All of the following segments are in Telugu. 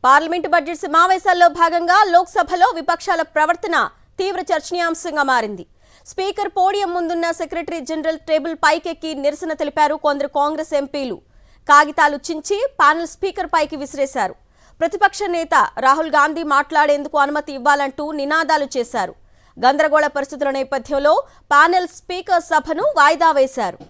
పార్లమెంటు బడ్జెట్ సమావేశాల్లో భాగంగా లోక్సభలో విపక్షాల ప్రవర్తన తీవ్ర చర్చనీయాంశంగా మారింది. స్పీకర్ పోడియం ముందున్న సెక్రటరీ జనరల్ టేబుల్ పైకెక్కి నిరసన తెలిపారు కొందరు కాంగ్రెస్ ఎంపీలు. కాగితాలు చించి ప్యానెల్ స్పీకర్ పైకి విసిరేశారు. ప్రతిపక్ష నేత రాహుల్ గాంధీ మాట్లాడేందుకు అనుమతి ఇవ్వాలంటూ నినాదాలు చేశారు. గందరగోళ పరిస్థితుల నేపథ్యంలో ప్యానెల్ స్పీకర్ సభను వాయిదా వేశారు.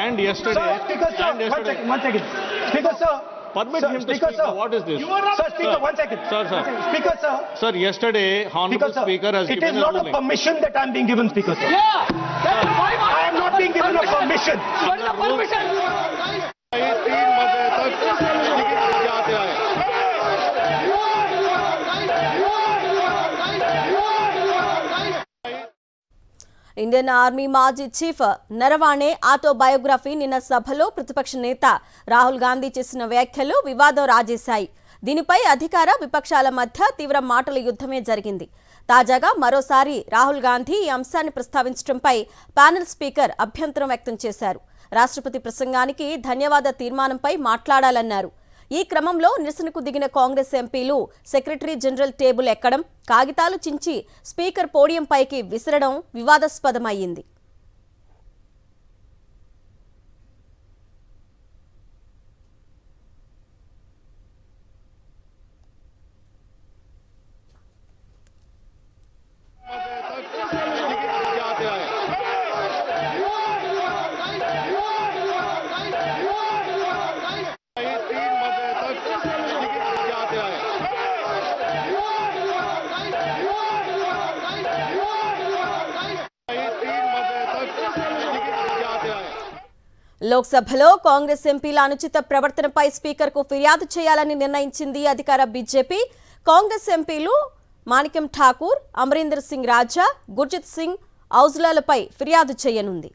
And yesterday, one second. Speaker, sir. Permit sir, him to speaker, speak. Sir. What is this? Sir, Speaker, sir. 1 second. Sir. Speaker, sir. Sir, yesterday, Honorable Speaker has it given is a not ruling. a permission that I am being given, Speaker, sir. I am not being given a permission. What is the permission? Indian army మాజీ చీఫ్ నరవాణే ఆటోబయోగ్రఫీ నిన్న సభలో ప్రతిపక్ష నేత రాహుల్ గాంధీ చేసిన వ్యాఖ్యలు వివాదం రాజేశాయి. దీనిపై అధికార విపక్షాల మధ్య తీవ్ర మాటల యుద్ధమే జరిగింది. తాజాగా మరోసారి రాహుల్ గాంధీ ఈ అంశాన్ని ప్రస్తావించడంపై ప్యానెల్ స్పీకర్ అభ్యంతరం వ్యక్తం చేశారు. రాష్ట్రపతి ప్రసంగానికి ధన్యవాద తీర్మానంపై మాట్లాడాలన్నారు. ఈ క్రమంలో నిరసనకు దిగిన కాంగ్రెస్ ఎంపీలు సెక్రటరీ జనరల్ టేబుల్ ఎక్కడం, కాగితాలు చించి స్పీకర్ పోడియం పైకి విసరడం వివాదాస్పదమయ్యింది. లోక్సభలో కాంగ్రెస్ ఎంపీల అనుచిత ప్రవర్తనపై స్పీకర్కు ఫిర్యాదు చేయాలని నిర్ణయించింది అధికార బీజేపీ. కాంగ్రెస్ ఎంపీలు మాణిక్యం ఠాకూర్, అమరీందర్ సింగ్ రాజా, గుర్జిత్ సింగ్ ఔజ్లాలపై ఫిర్యాదు చేయనుంది.